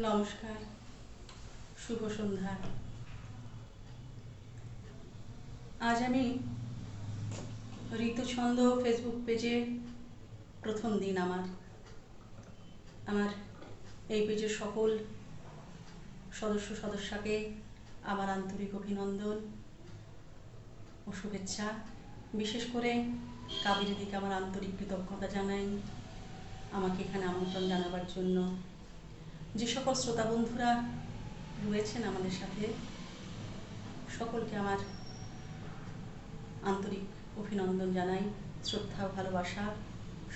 নমস্কার, শুভ সন্ধ্যা। আজ আমি ঋতুছন্দ ফেসবুক পেজে প্রথম দিন আমার এই পেজের সকল সদস্যকে আমার আন্তরিক অভিনন্দন ও শুভেচ্ছা। বিশেষ করে কাবেরী দিকে আমার আন্তরিক কৃতজ্ঞতা জানাই আমাকে এখানে আমন্ত্রণ জানাবার জন্য। যে সকল শ্রোতা বন্ধুরা রয়েছেন আমাদের সাথে, সকলকে আমার আন্তরিক অভিনন্দন জানাই, শ্রদ্ধা ও ভালোবাসা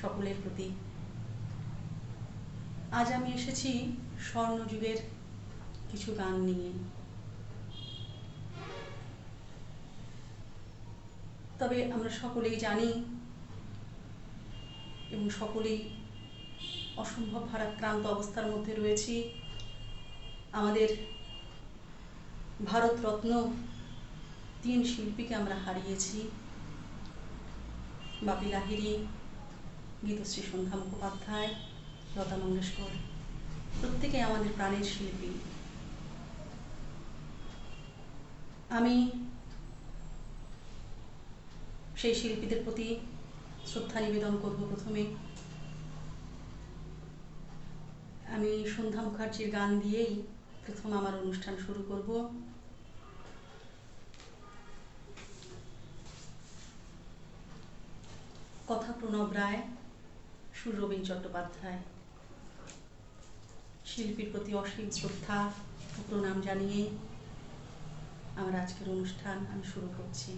সকলের প্রতি। আজ আমি এসেছি স্বর্ণযুগের কিছু গান নিয়ে। তবে আমরা সকলেই জানি এবং সকলেই অসম্ভব ভারাক্রান্ত অবস্থার মধ্যে রয়েছি। আমাদের ভারতরত্ন 3 শিল্পীকে আমরা হারিয়েছি। বাপি লাহিড়ী, গীতশ্রী সন্ধ্যা মুখোপাধ্যায়, লতা মঙ্গেশকর, প্রত্যেকেই আমাদের প্রাণের শিল্পী। আমি সেই শিল্পীদের প্রতি শ্রদ্ধা নিবেদন করব। প্রথমে আমি সন্ধ্যা মুখার্জির গান দিয়েই প্রথম আমার অনুষ্ঠান শুরু করব। কথা প্রণব রায়, সুর রবীন চট্টোপাধ্যায়। শিল্পীর প্রতি অসীম শ্রদ্ধা ও প্রণাম জানিয়ে আমার আজকের অনুষ্ঠান আমি শুরু করছি।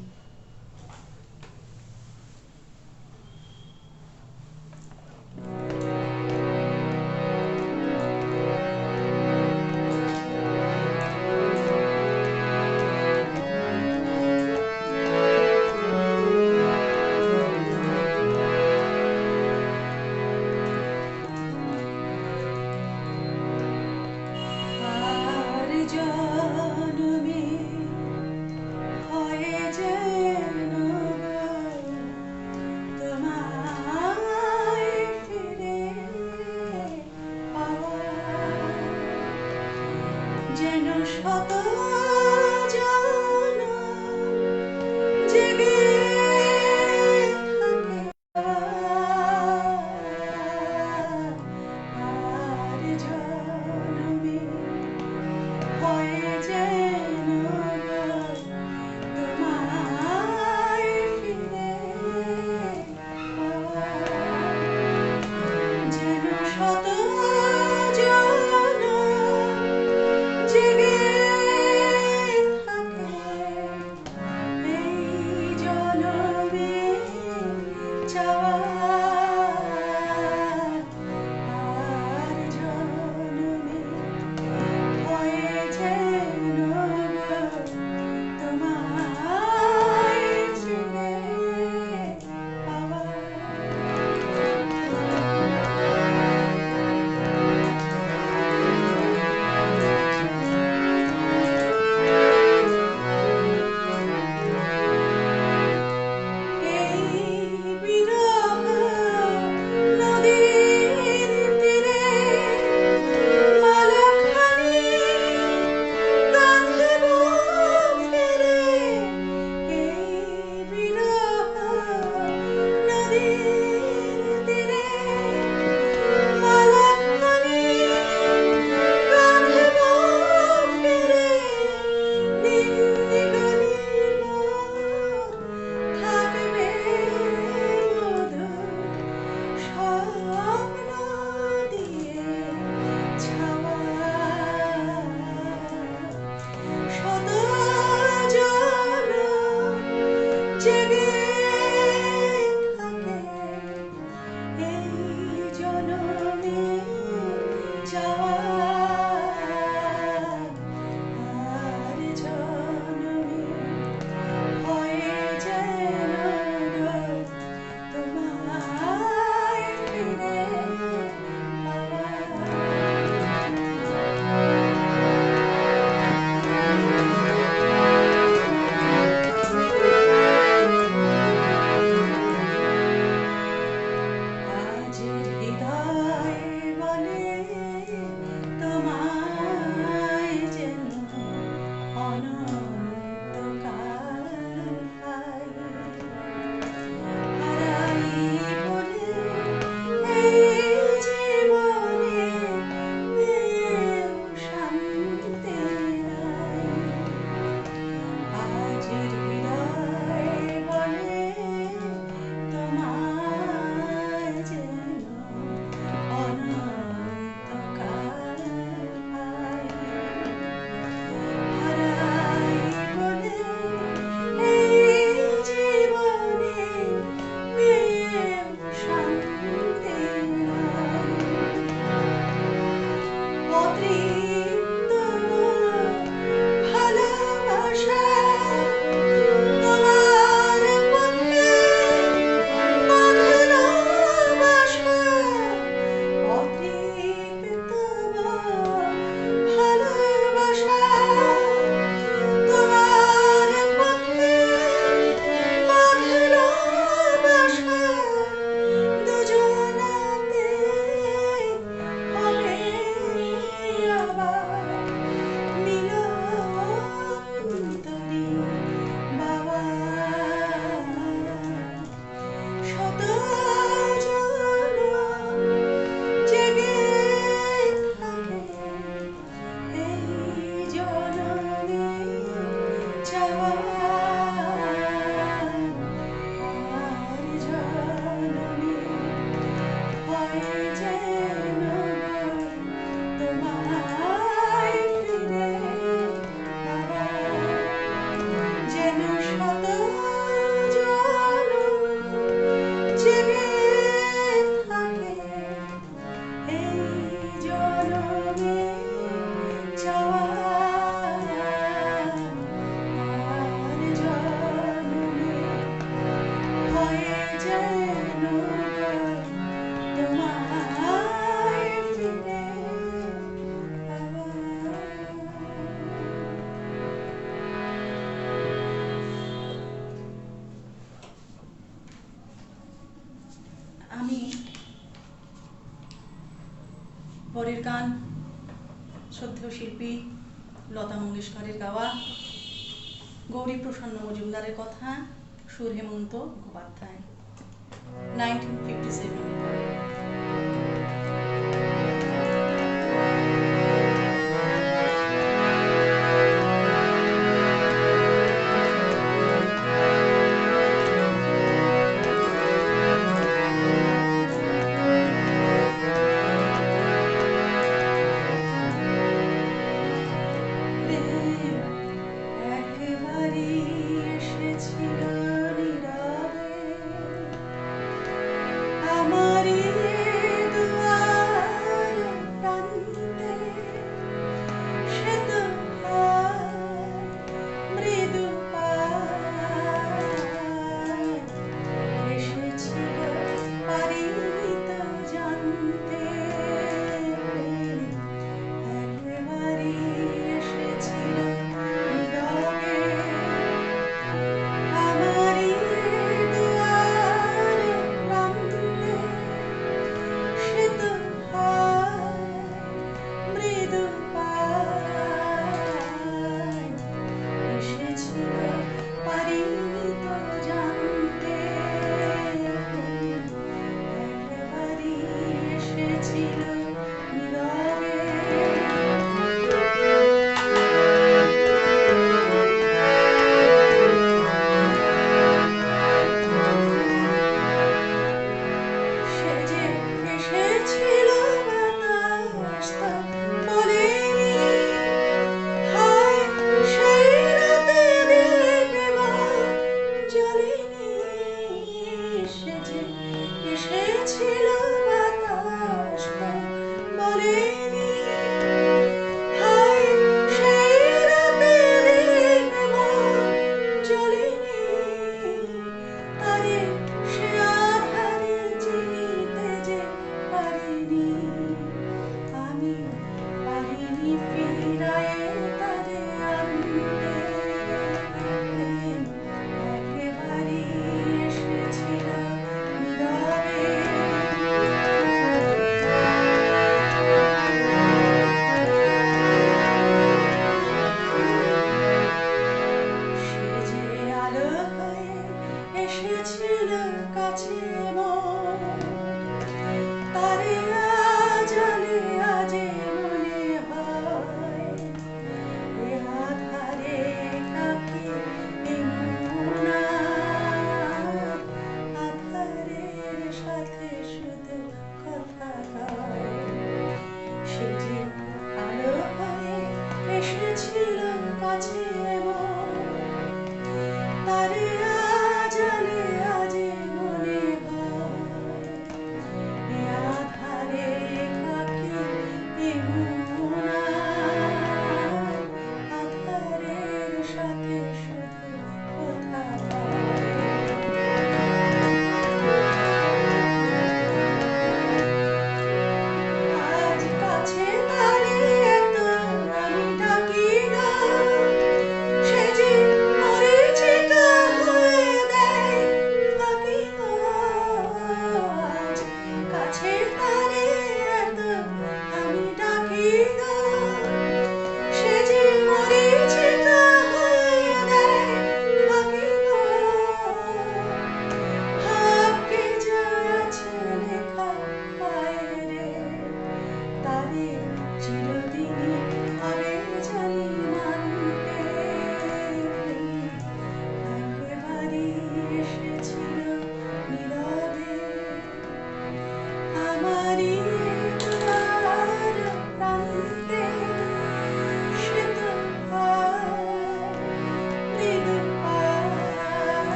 আমি পরের গান শ্রদ্ধেয় শিল্পী লতা মঙ্গেশকরের গাওয়া, গৌরী প্রসন্ন মজুমদারের কথা, সুর হেমন্ত মুখোপাধ্যায়, 1957।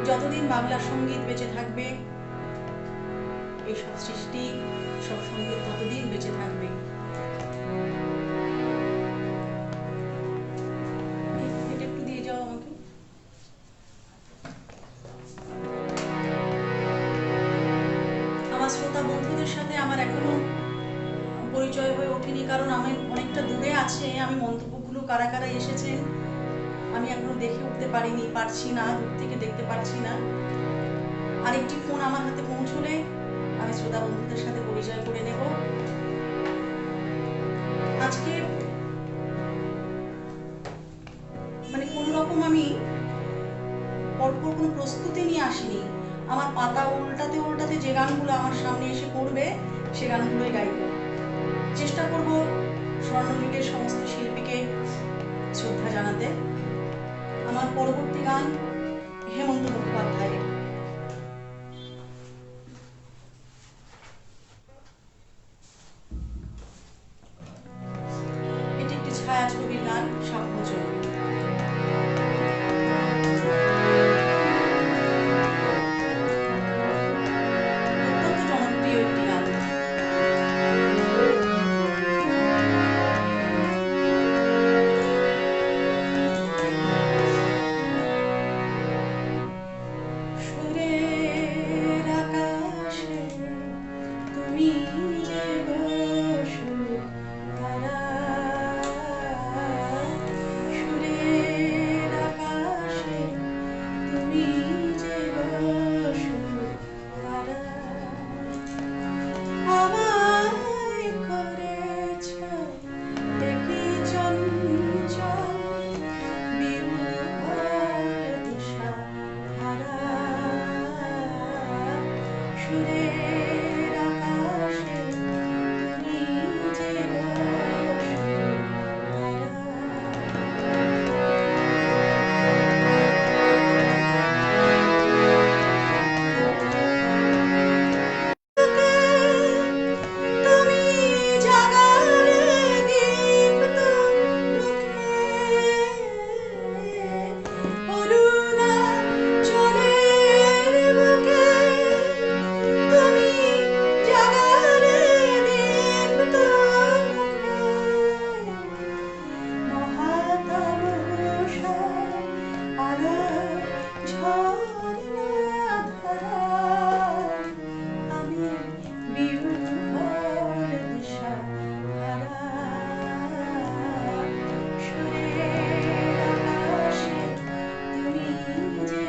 যতদিন বাংলা সঙ্গীত বেঁচে থাকবে, এইসব সৃষ্টি, সব সঙ্গীত ততদিন বেঁচে থাকবে। এটা একটু দিয়ে যাও আমাকে। আমার শ্রোতা বন্ধুদের সাথে আমার এখনো পরিচয় হয়ে ওঠেনি, কারণ আমি অনেকটা দূরে আছে। আমি মন্তব্যগুলো কারা কারা এসেছেন আমি এখনো দেখে উঠতে পারছি না, দূর থেকে দেখতে পারছি না। আরেকটি ফোন আমার হাতে পৌঁছলে আমি শ্রোতা বন্ধুদের সাথে পরিচয় করে নেব। আজকে মানে কোন রকম আমি পরপর কোনো প্রস্তুতি নিয়ে আসিনি। আমার পাতা উল্টাতে উল্টাতে যে গানগুলো আমার সামনে এসে পড়বে সে গানগুলোই গাইব। চেষ্টা করব স্বর্ণযুগের সমস্ত শিল্পীকে শ্রদ্ধা জানাতে। আমার পরবর্তী গান হেমন্ত মুখোপাধ্যায়ের। এটি একটি ছায়াছবির গান, সাম্যজনী। অত্যন্ত জনপ্রিয় একটি গান। সুরের আকাশে তুমি যে বসুধারা, সুরের আকাশে তুমি যে বসুধারা, আমায় করেছ দেখি চঞ্চল বিহ্বল দিশাহারা, সুরের আকাশে তুমি যে তুমি জাগালে দীপ্ত মুখে, অরুণাচলের বুকে তুমি জাগালে দীপ্ত মুখে, মহাতামশায় আলোর ঝর্ণা ধারা, আমি বিহ্বল দিশাহারা, সুরের আকাশে তুমি যে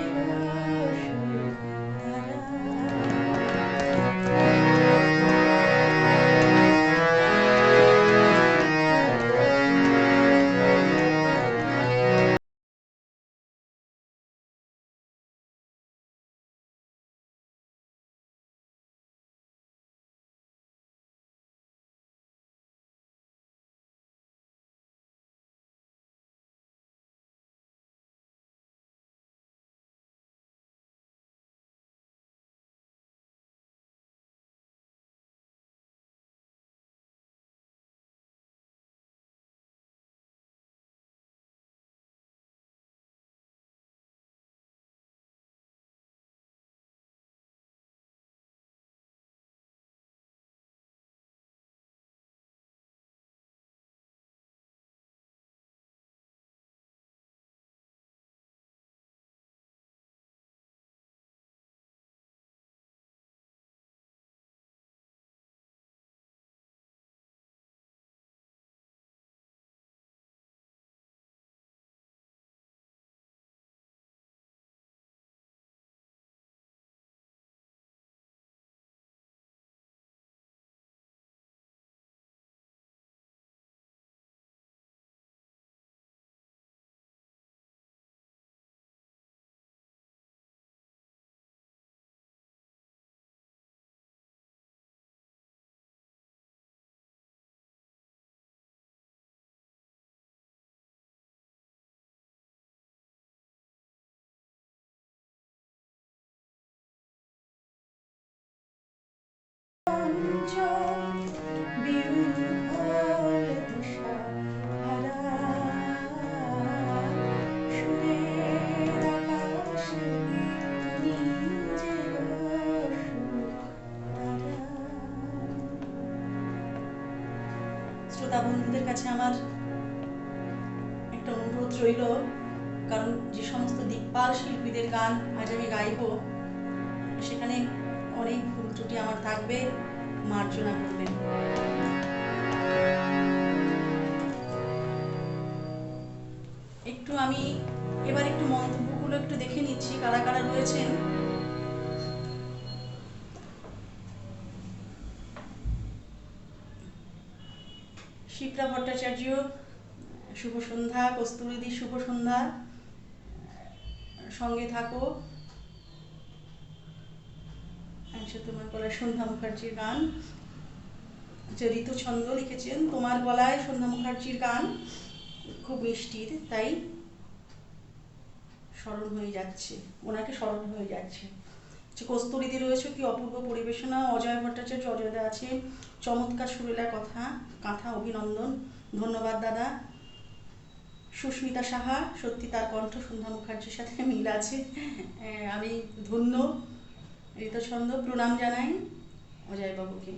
চঞ্চল বিহ্বল দিশাহারা, সুরের আকাশে তুমি যে বসুধারা। শ্রোতা বন্ধুদের কাছে আমার একটা অনুরোধ রইল, কারণ যে সমস্ত দিকপাল শিল্পীদের গান আজ আমি গাইব সেখানে অনেক অনেক ভুল ত্রুটি আমার থাকবে, মার্জনা করবেন। একটু আমি এবার একটু মন্তব্যগুলো একটু দেখে নিচ্ছি কারা কারা রয়েছেন। শিপ্রা ভট্টাচার্য, শুভ সন্ধ্যা। কস্তুরীদি, শুভ সন্ধ্যা, সঙ্গে থাকো। তোমার গলায় সন্ধ্যা মুখার্জির গান। ঋতু ছন্দ লিখেছেন, তোমার গলায় সন্ধ্যা মুখার্জির গান খুব মিষ্টির, তাই স্মরণ হয়ে যাচ্ছে, ওনাকে স্মরণ হয়ে যাচ্ছে। কস্তুরীদি রয়েছে, কি অপূর্ব পরিবেশনা। অজয় ভট্টাচার্য, অজয়দা আছে, চমৎকার সুরেলা কথা কাঁথা, অভিনন্দন, ধন্যবাদ দাদা। সুস্মিতা সাহা, সত্যি তার কণ্ঠ সন্ধ্যা মুখার্জির সাথে মিল আছে, আমি ধন্য। ঋতুছন্দ, প্রণাম জানাই অজয়বাবুকে,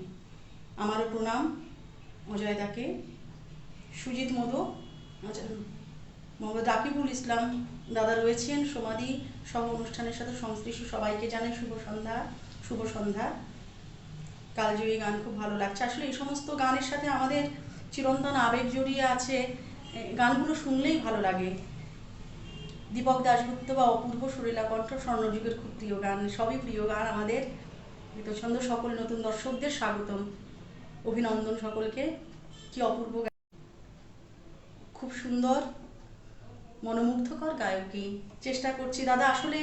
আমারও প্রণাম অজয়দাকে। সুজিত মোদক, মোহাম্মদ রাকিবুল ইসলাম দাদা রয়েছেন, সমাধি সহ অনুষ্ঠানের সাথে সংশ্লিষ্ট সবাইকে জানাই শুভ সন্ধ্যা। শুভ সন্ধ্যা। কালজয়ী গান খুব ভালো লাগছে। আসলে এই সমস্ত গানের সাথে আমাদের চিরন্তন আবেগ জড়িয়ে আছে, গানগুলো শুনলেই ভালো লাগে। দীপক দাশগুপ্ত বা অপূর্ব সুরেলা কণ্ঠ, স্বর্ণযুগের খুব প্রিয় গান, সবই প্রিয় গান আমাদের। ঋতুছন্দ, সকল নতুন দর্শকদের স্বাগতম, অভিনন্দন সকলকে। কি অপূর্ব গান, খুব সুন্দর মনোমুগ্ধকর গায়কী। চেষ্টা করছি দাদা, আসলে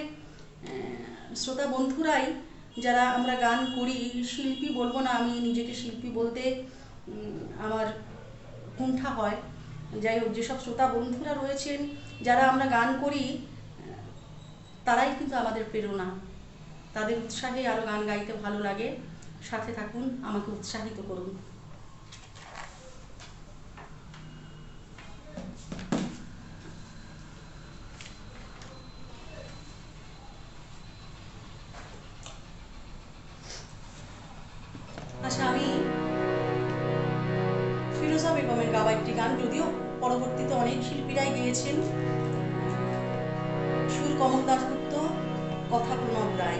শ্রোতা বন্ধুরাই যারা আমরা গান করি, শিল্পী বলবো না, আমি নিজেকে শিল্পী বলতে আমার কুণ্ঠা হয়। যাই হোক, যেসব শ্রোতা বন্ধুরা রয়েছেন যারা আমরা গান করি, তারাই কিন্তু আমাদের প্রেরণা। তাদের উৎসাহে আরও গান গাইতে ভালো লাগে। সাথে থাকুন, আমাকে উৎসাহিত করুন। আচ্ছা, আমি ফিরোজা বেগমের গাওয়া একটি গান, যদিও পরবর্তীতে অনেক শিল্পীরাই গেয়েছেন। সুর কমল দাশগুপ্ত, কথা প্রণব রায়।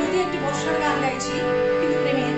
যদি একটি বর্ষার গান গাইছি, কিন্তু প্রেমের।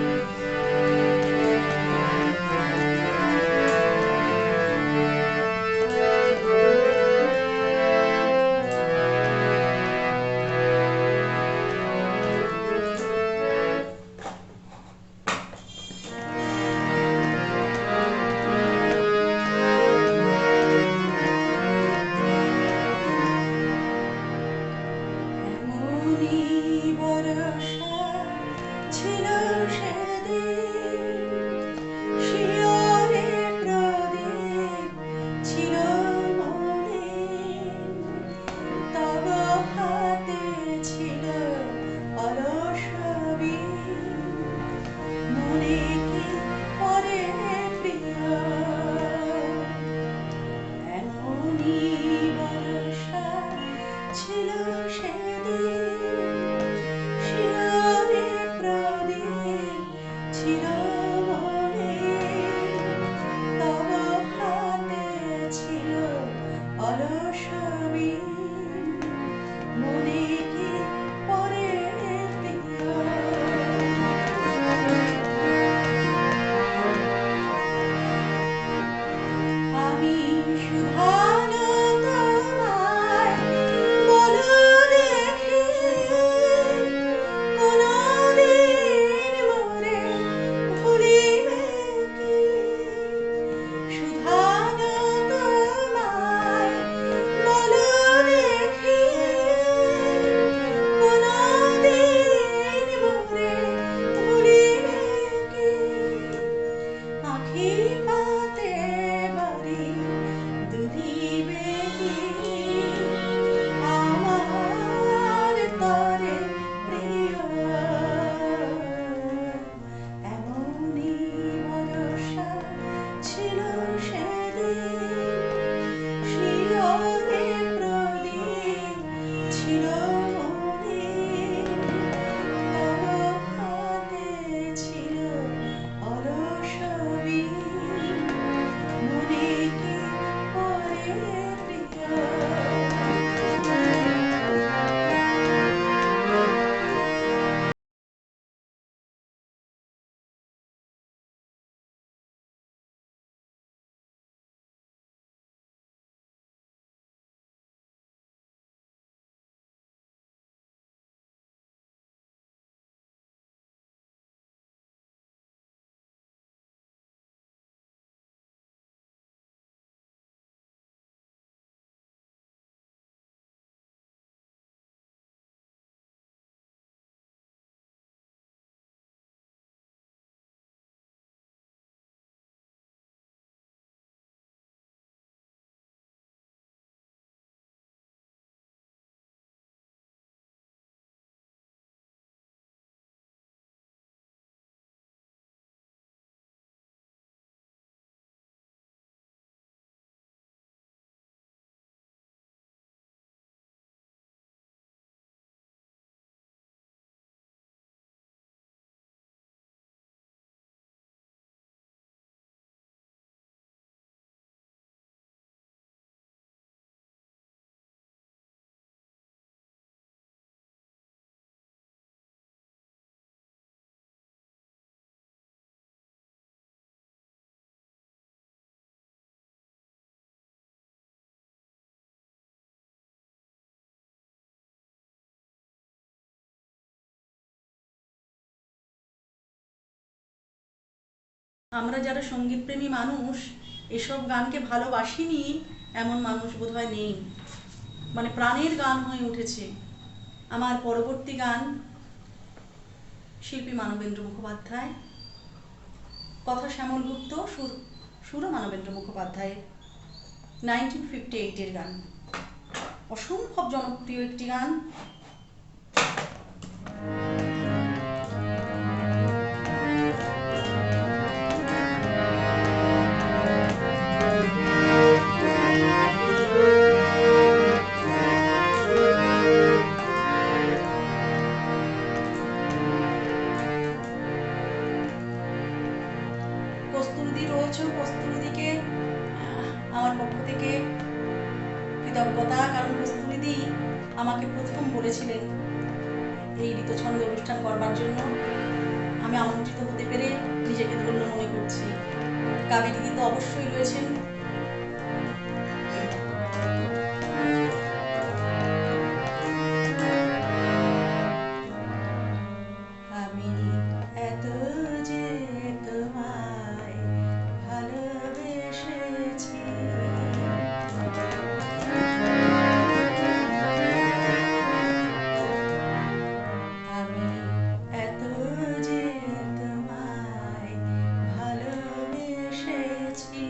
আমরা যারা সঙ্গীতপ্রেমী মানুষ এসব গানকে ভালোবাসিনি এমন মানুষ বোধহয় নেই। মানে প্রাণের গান হয়ে উঠেছে। আমার পরবর্তী গান শিল্পী মানবেন্দ্র মুখোপাধ্যায়, কথা শ্যামল গুপ্ত, সুর মানবেন্দ্র মুখোপাধ্যায়ের 1958-এর গান। অসম্ভব জনপ্রিয় একটি গান। কস্তুরীদি রয়েছে, কস্তুরীদিকে আমার পক্ষ থেকে কৃতজ্ঞতা, কারণ কস্তুরীদি আমাকে প্রথম বলেছিলেন এই ঋতুছন্দ অনুষ্ঠান করবার জন্য। আমি আমন্ত্রিত হতে পেরে নিজেকে ধন্য মনে করছি। কাবেরীদি তো অবশ্যই রয়েছেন। আমি এত যে তোমায় ভালোবেসেছি, আমি এত যে তোমায় ভালোবেসেছি,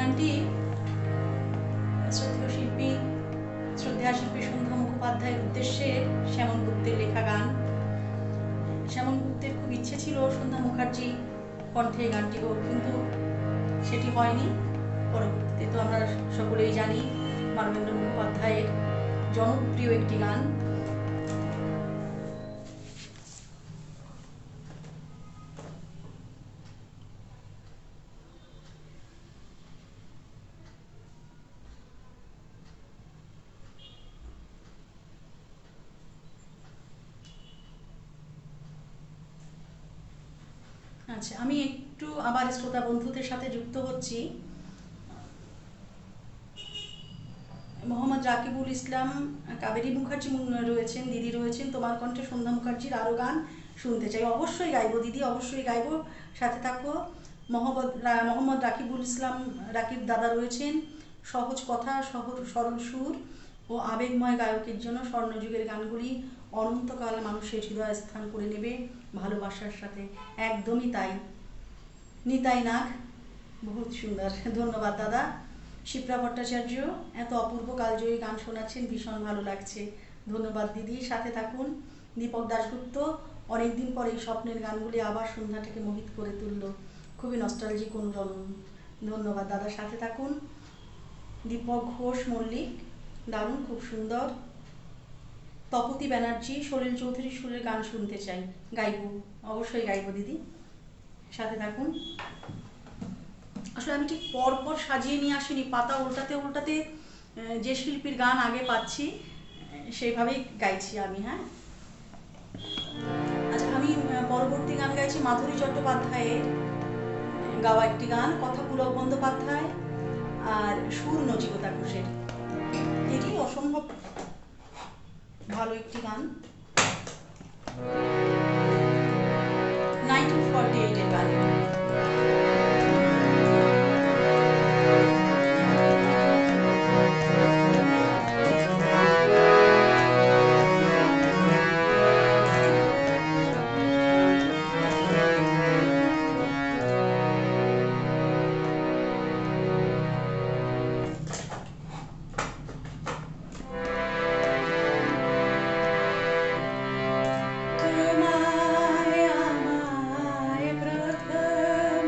গানটি শ্রদ্ধেয় শিল্পী সন্ধ্যা মুখোপাধ্যায়ের উদ্দেশ্যে শ্যামল গুপ্তের লেখা গান। শ্যামল গুপ্তের খুব ইচ্ছে ছিল সন্ধ্যা মুখার্জি কণ্ঠে গানটি হোক, কিন্তু সেটি হয়নি। পরবর্তীতে তো আমরা সকলেই জানি মানবেন্দ্র মুখোপাধ্যায়ের জনপ্রিয় একটি গান। আচ্ছা, আমি একটু আবার শ্রোতা বন্ধুদের সাথে যুক্ত হচ্ছি। মোহাম্মদ রাকিবুল ইসলাম, কাবেরী মুখার্জি রয়েছেন, দিদি রয়েছেন, তোমার কণ্ঠে সন্ধ্যা মুখার্জির আরও গান শুনতে চাই। অবশ্যই গাইবো দিদি, অবশ্যই গাইবো, সাথে থাকো। মোহাম্মদ রাকিবুল ইসলাম, রাকিব দাদা রয়েছেন। সহজ কথা, সরল সুর ও আবেগময় গায়কের জন্য স্বর্ণযুগের গানগুলি অনন্তকাল মানুষের হৃদয় স্থান করে নেবে ভালোবাসার সাথে। একদমই তাই, নিতাই নাগ, বহুত সুন্দর, ধন্যবাদ দাদা। শিপ্রা ভট্টাচার্য, এত অপূর্ব কালজয়ী গান শোনাচ্ছেন, ভীষণ ভালো লাগছে, ধন্যবাদ দিদি, সাথে থাকুন। দীপক দাশগুপ্ত, অনেকদিন পর এই স্বপ্নের গানগুলি আবার সন্ধ্যাটাকে মোহিত করে তুলল, খুবই নস্টালজিক অনুরণন, ধন্যবাদ দাদা, সাথে থাকুন। দীপক ঘোষ মল্লিক, দারুণ, খুব সুন্দর। তপতি ব্যানার্জি, সলিল চৌধুরী সুরের গান শুনতে চাই, গাইবো, অবশ্যই গাইবো দিদি, সাথে থাকুন। আসলে আমি ঠিক পরপর সাজিয়ে নিয়ে আসিনি, পাতা উল্টাতে উল্টাতে যে শিল্পীর গান আগে পাচ্ছি সেইভাবেই গাইছি আমি। হ্যাঁ, আচ্ছা, আমি পরবর্তী গান গাইছি মাধুরী চট্টোপাধ্যায়ের গাওয়া একটি গান, কথা পুলক বন্দ্যোপাধ্যায় আর সুর নচিকতা ঘোষের। এটি অসম্ভব ভালো একটি গান, 1948 এর গান। তোমায় আমায় প্রথম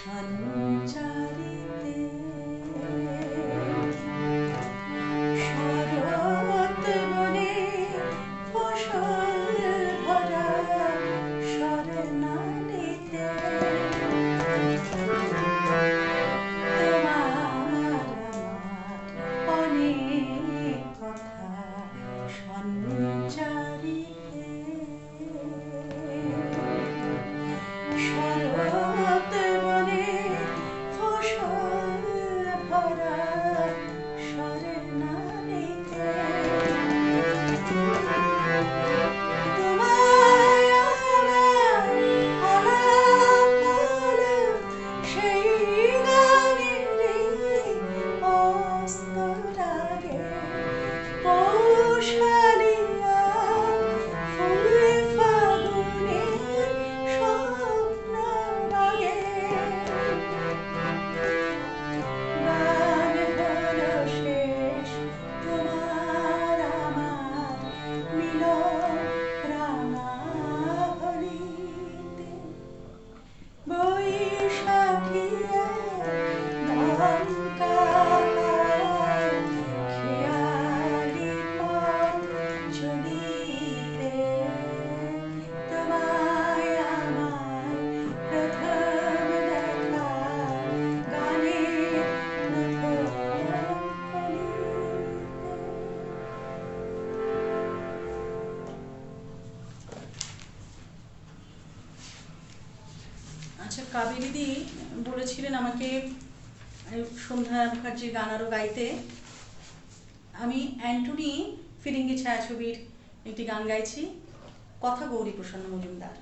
সঞ্চারিতে শরৎ বনে ফসল ভরা স্বর্ণালীতে তোমার আমার অনেক কথা সঞ্চারিতে শরৎ বনে ফসল ভরা স্বর্ণালীতে তোমায় আমার আলাপ হলো সেই গানেরই অস্তরাগে পৌষালিয়া ফুল ফাগুনের স্বপ্ন লাগে গান হলো শেষ তোমার আমার মিলন রাঙা হোলিতে বৈশাখীয়া দমকা খেয়ালি পথ চলিতে তোমায় আমার প্রথম দেখা গানের প্রথম হোলিতে। আচ্ছা, কাবেরীদি বলেছিলেন আমাকে সন্ধ্যা মুখার্জির গান আরও গাইতে। আমি অ্যান্টনি ফিরিঙ্গি ছায়াছবির একটি গান গাইছি, কথা গৌরী প্রসন্ন মজুমদার।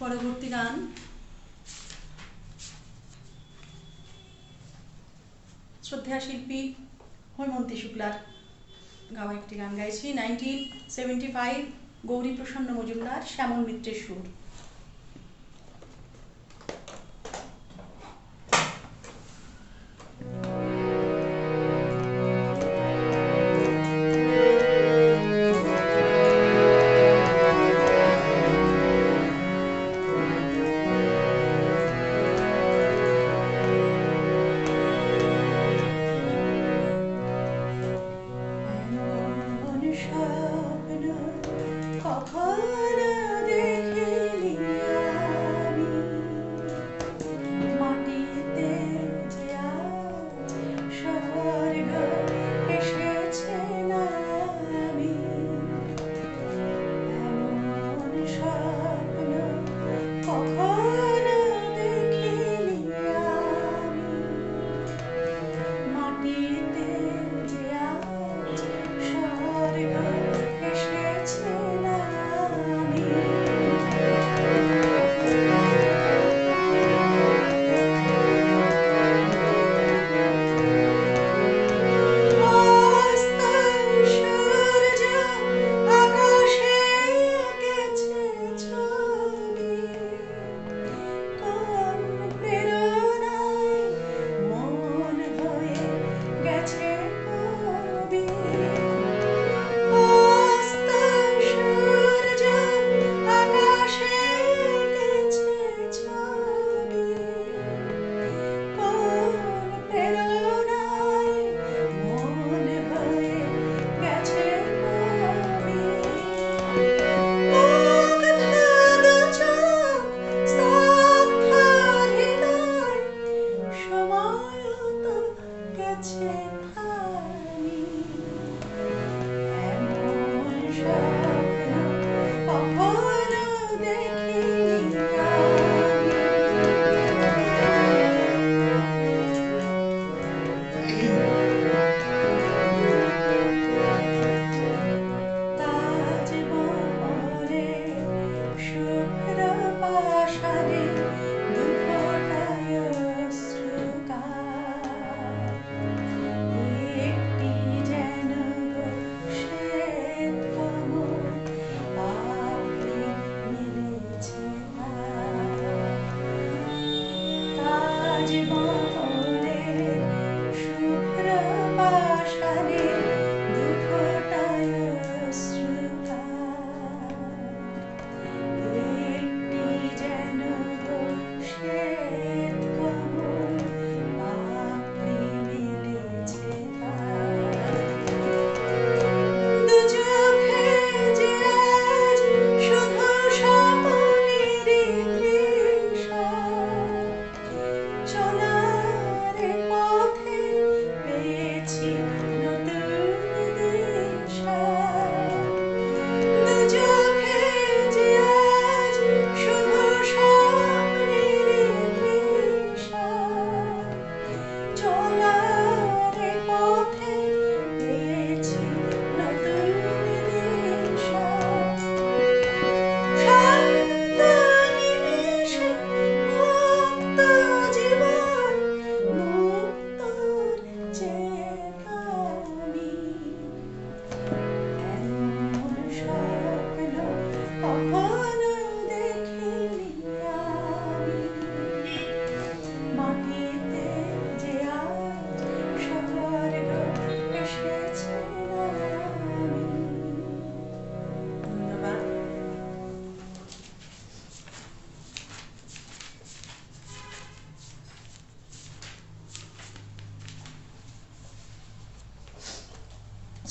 পরবর্তী গান শ্রদ্ধেয় শিল্পী হৈমন্তী শুক্লার গাওয়া একটি গান গাইছি 1975 গৌরী প্রসন্ন মজুমদার শ্যামল মিত্রের সুর।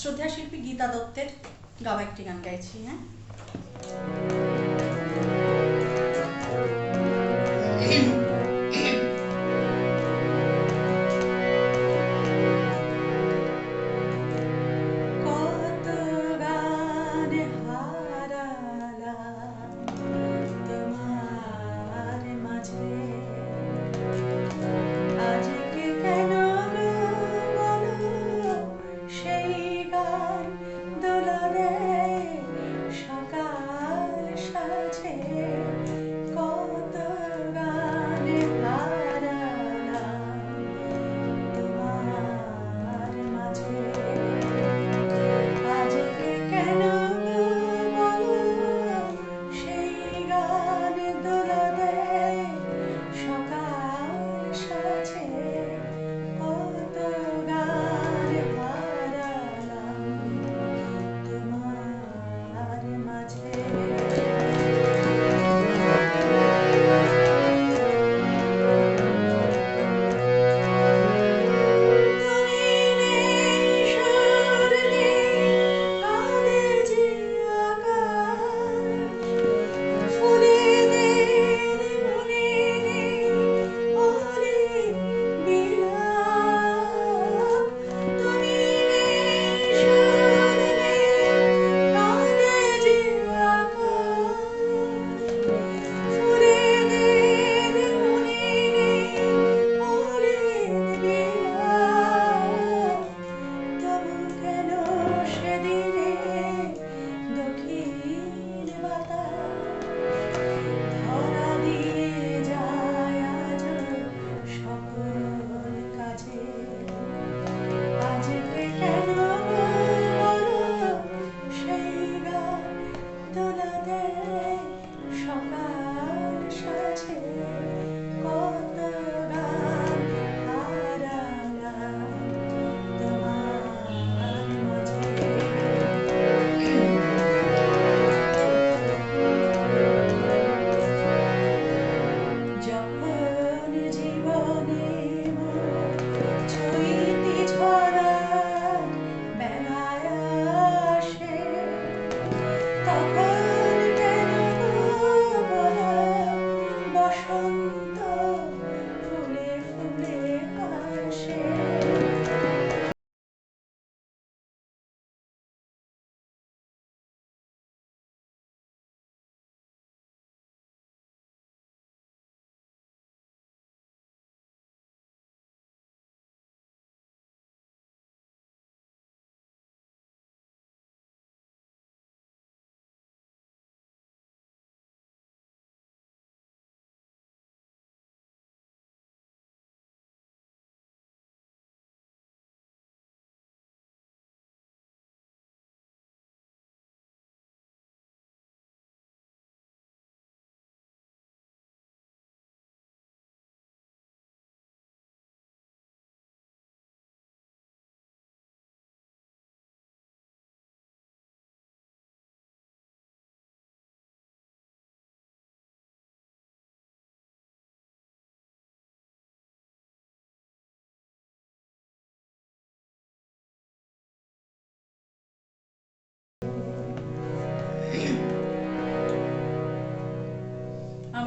শ্রদ্ধেয় শিল্পী গীতা দত্তের গাওয়া একটি গান গাইছি। হ্যাঁ, সকাল সাজে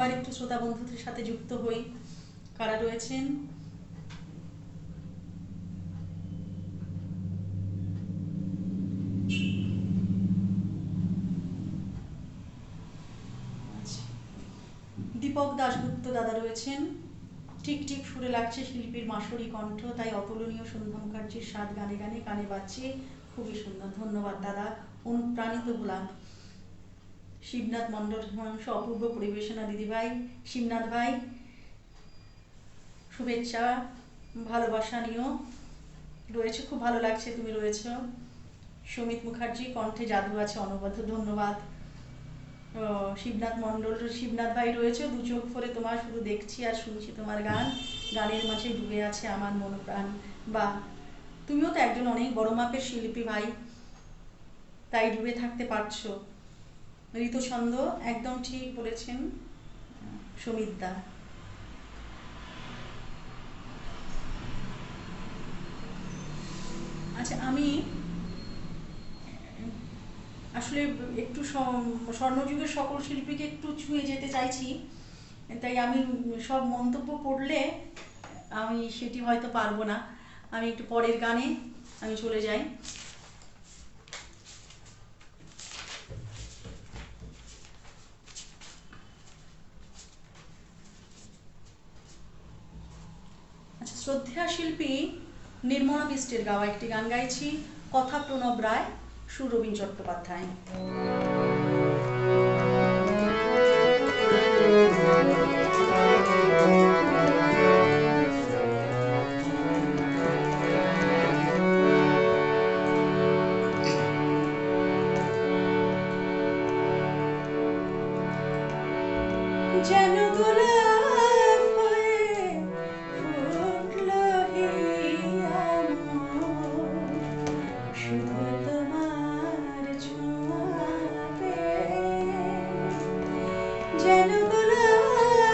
আবার একটু শ্রোতা বন্ধুদের সাথে যুক্ত হই। কারা রয়েছেন? আচ্ছা, দীপক দাশগুপ্ত দাদা রয়েছেন। ঠিক ঠিক সুরে লাগছে শিল্পীর মাসুরি কণ্ঠ, তাই অতুলনীয় সন্ধ্যা মুখার্জির স্বাদ গানে গানে কানে বাজছে, খুবই সুন্দর। ধন্যবাদ দাদা, অনুপ্রাণিত হলাম। শিবনাথ মণ্ডল হিমাংশ, অপূর্ব পরিবেশনা দিদিভাই। শিবনাথ ভাই, শুভেচ্ছা, ভালোবাসা নিও। রয়েছে, খুব ভালো লাগছে তুমি রয়েছ। সমিত মুখার্জি, কণ্ঠে জাদু আছে অনবদ্য। ধন্যবাদ। শিবনাথ মণ্ডল, শিবনাথ ভাই রয়েছে। দু চোখ ভরে তোমার শুধু দেখছি আর শুনছি তোমার গান, গানের মাঝে ডুবে আছে আমার মন প্রাণ। বা তুমিও তো একজন অনেক বড় মাপের শিল্পী ভাই, তাই ডুবে থাকতে পারছো। ঋতুছন্দ, একদম ঠিক বলেছেন সমিত দা। আচ্ছা, আমি আসলে একটু স্বর্ণযুগের সকল শিল্পীকে একটু ছুঁয়ে যেতে চাইছি, তাই আমি সব মন্তব্য পড়লে আমি সেটি হয়তো পারবো না। আমি একটু পরের গানে আমি চলে যাই। আচ্ছা, শ্রদ্ধেয়া শিল্পী নির্মলা বিষ্টের গাওয়া একটি গান গাইছি, কথা প্রণব রায়, সুর রবীন চট্টোপাধ্যায়। যেন গোলাপ হয়ে ফুটলো হিয়া মোর, শুধু তোমার ছোঁয়া পেয়ে। যেন গোলাপ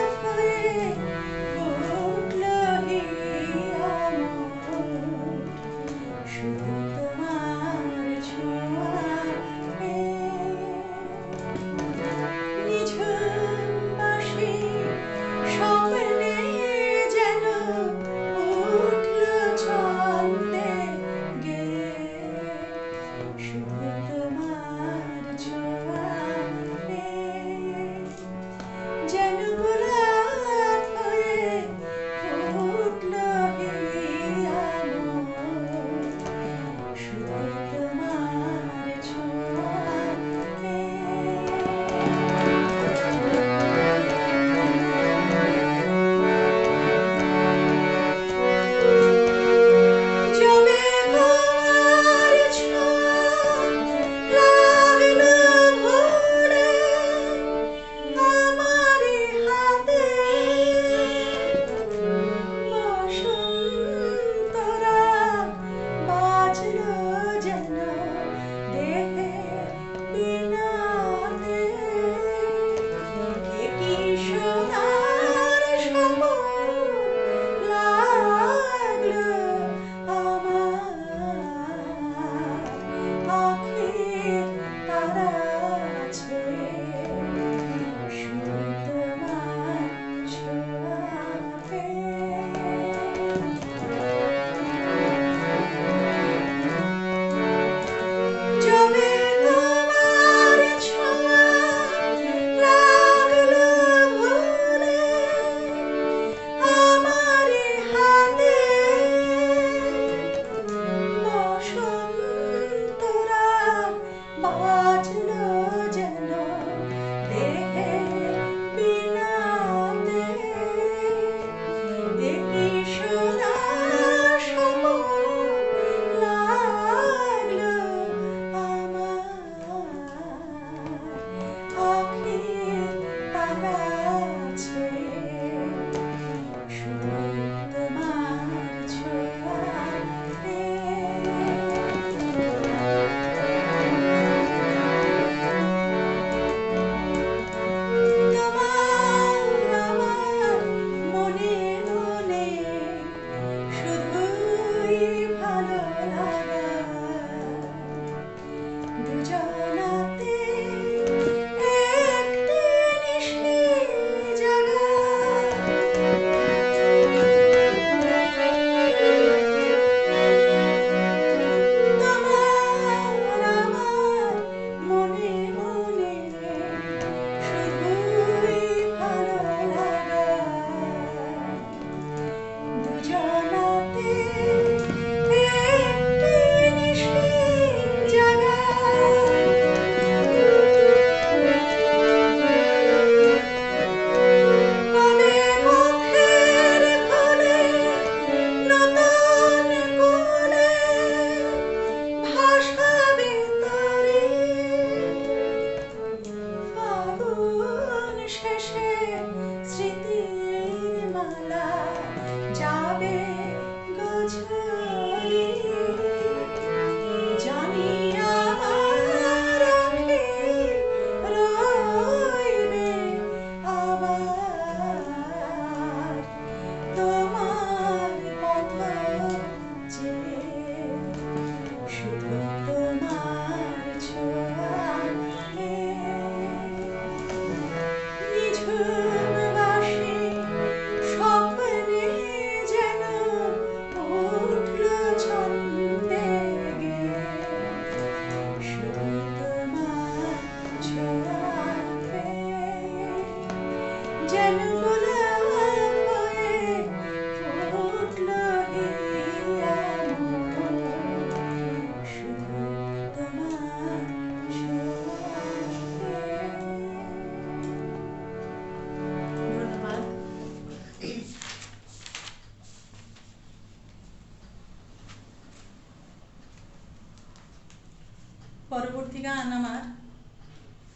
পরবর্তী গান আমার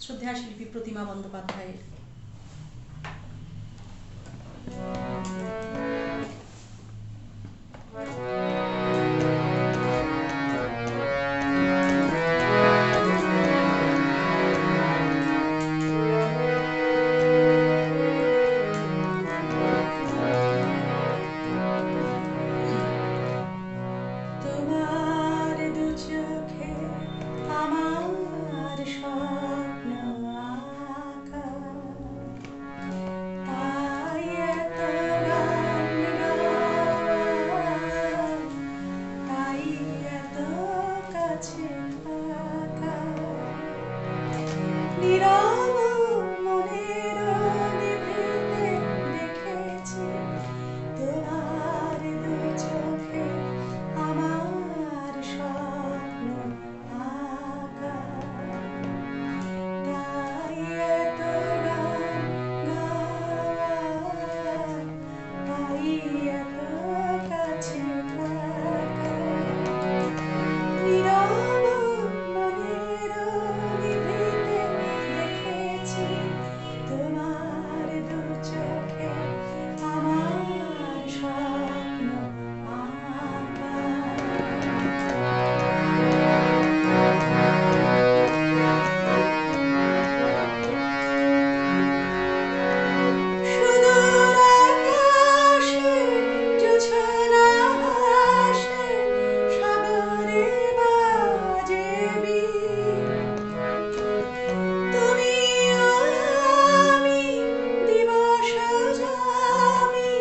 শ্রদ্ধেয়া শিল্পী প্রতিমা বন্দ্যোপাধ্যায়ের। তোমার দু চোখে আমার স্বপ্ন আঁকা, তাই এত গান গাওয়া, তাই এত কাছে থাকা। নীরব মনের নিভৃতে দেখেছি তোমার দু চোখে আমার স্বপ্ন আঁকা, তাই এত গান গাওয়া, তাই এত কাছে থাকা। নীরব মনের নিভৃতে দেখেছি তোমার দু চোখে আমার স্বপ্ন আঁকা। সুদূর আকাশে জোছনা হাসে, সাগরে বাজে বীণ। তুমি আমি দিবস যামি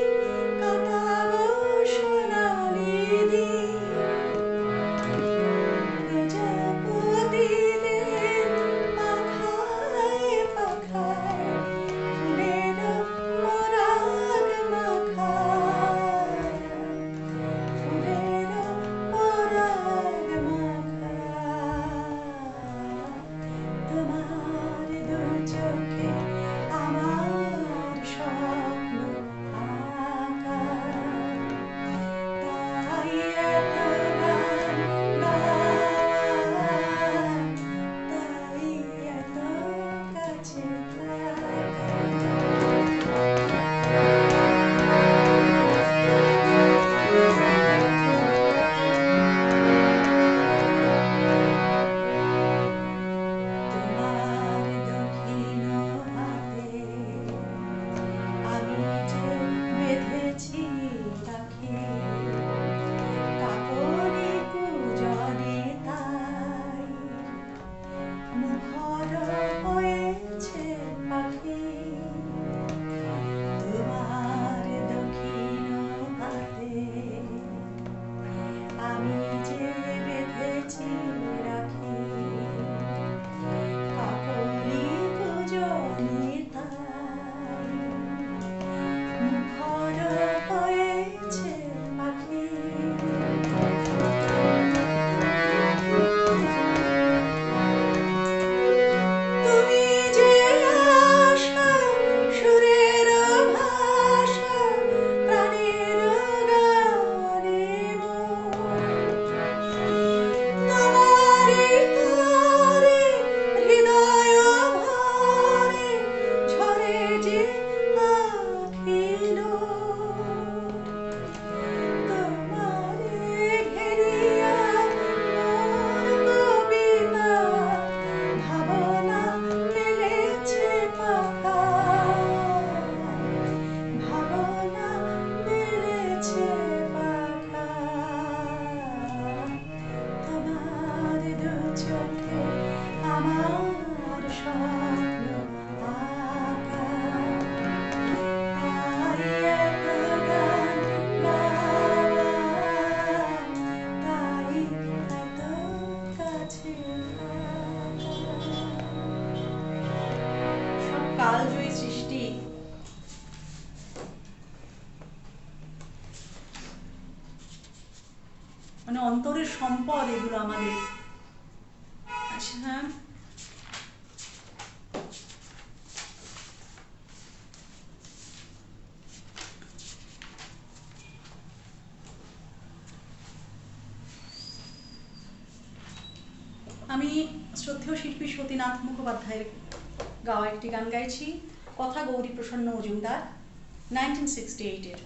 কাটাবো সোনালি দিন। প্রজাপতিদের পাখায় পাখায় ফুলের পরাগ মাখায়, ফুলের পরাগ মাখায়। তোমার দু চোখে আমার স্বপ্ন আঁকা, তাই এত গান গাওয়া, তাই এত কাছে থাকা। তোমার দক্ষিণ হাতে আমি যে বেঁধেছি রাখি, কাকলি কুজনে তাই মুখর হয়েছে পাখি। তোমার দক্ষিণ হাতে আমি যে বেঁধেছি রাখি, কাকলি কুজনে তাই মুখর হয়েছে পাখি। তুমি যে আশা সুরের ভাষা প্রাণের গানে মোর, তোমারি তরে হৃদয় ভরে ঝরে যে আখিলো। তোমারে ঘেরিয়া মোর কবিতা ভাবনা মেলেছে পাখা, ভাবনা মেলেছে পাখা। তোমার দু চোখে আমার স্বপ্ন আঁকা, তাই এত গান গাওয়া, তাই এত কাছে থাকা। সব কালজয়ী সৃষ্টি, মানে অন্তরের সম্পদ এগুলো আমাদের। আচ্ছা, আমি শ্রদ্ধেয় শিল্পী সতীনাথ মুখোপাধ্যায়ের গাওয়া একটি গান গাইছি, কথা গৌরী প্রসন্ন মজুমদার, 1968-এর।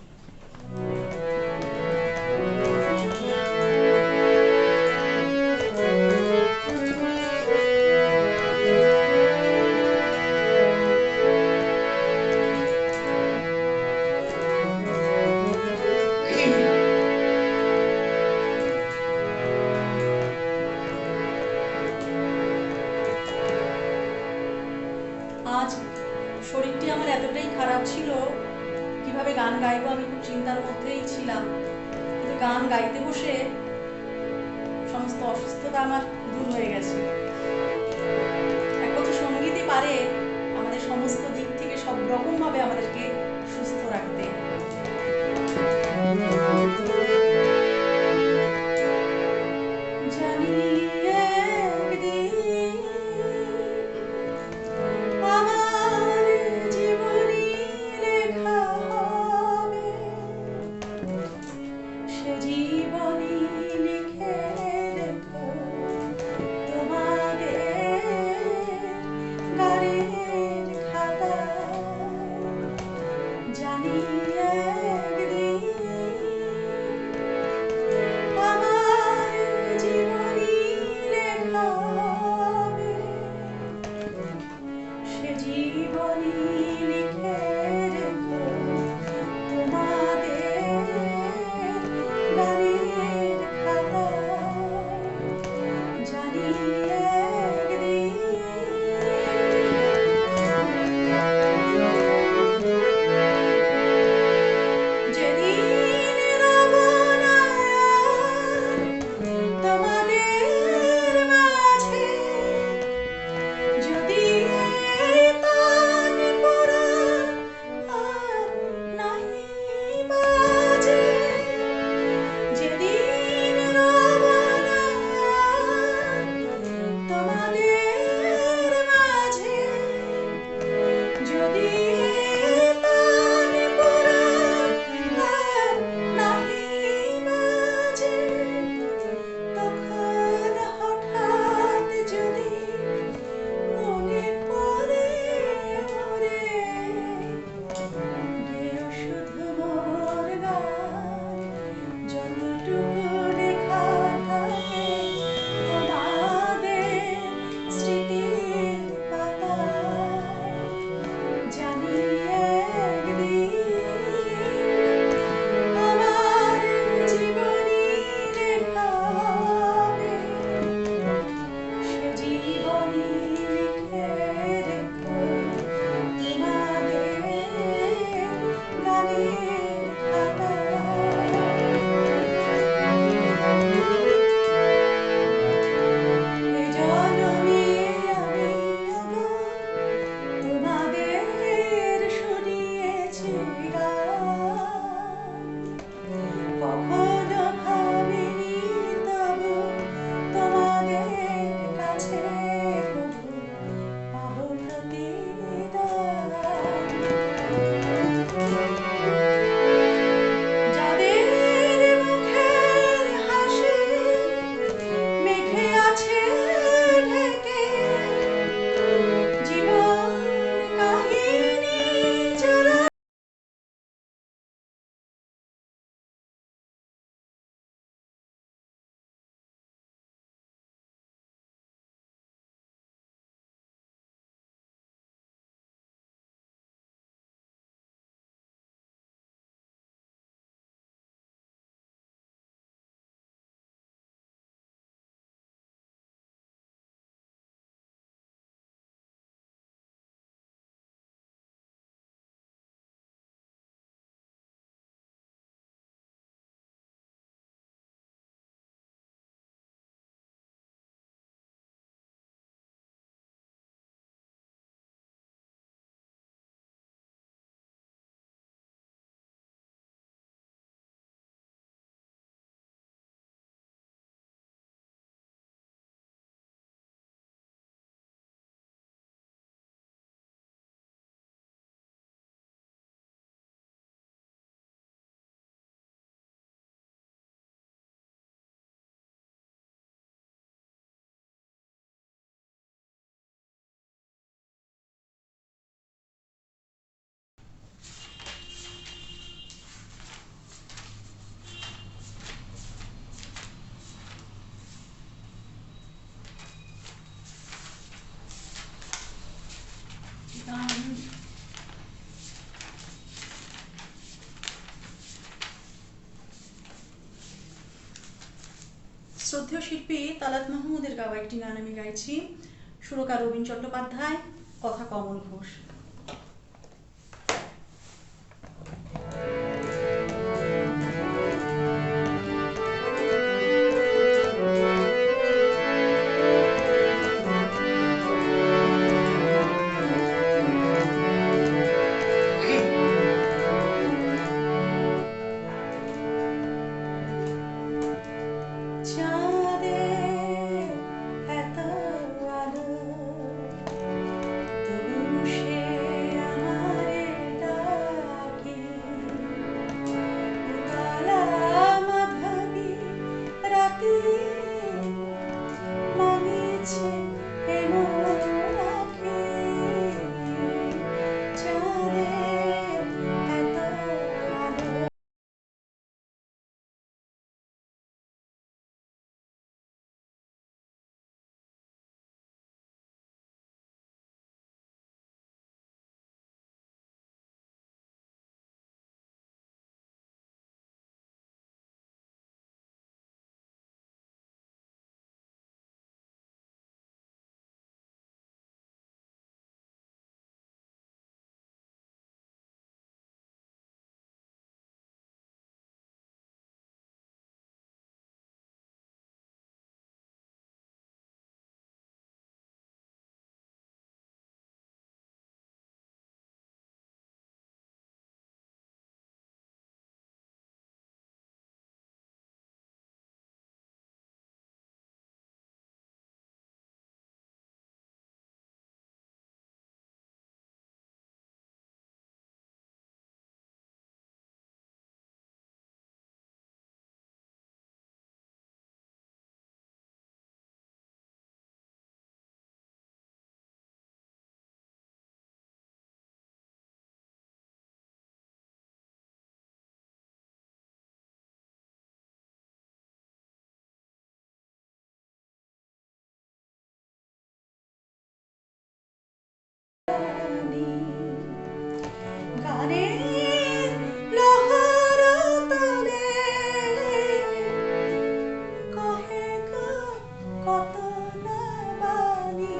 আজ শরীরটি আমার এতটাই খারাপ ছিল, কিভাবে গান গাইবো আমি খুব চিন্তার মধ্যেই ছিলাম। কিন্তু গান গাইতে বসে সমস্ত অসুস্থতা আমার দূর হয়ে গেছে। একমাত্র সঙ্গীতই পারে আমাদের সমস্ত দিক থেকে সব রকম ভাবে আমাদেরকে সুস্থ রাখতে। জানি একদিন আমার জীবনী লেখা হবে, সে জীবনী লিখে রেখো তোমাদের গানের খাতায়। শ্রদ্ধেয় শিল্পী তালাত মাহমুদের গাওয়া একটি গান আমি গাইছি। সুরকার রবীন চট্টোপাধ্যায়, কথা কমল ঘোষ। চাঁদের এত আলো তবু সে আমারে ডাকে, কালা মাধবী রাতে মাগিছে এমন রাখে। চাঁদের এত আলো গানের লহর তলে কহে কত না বাণী,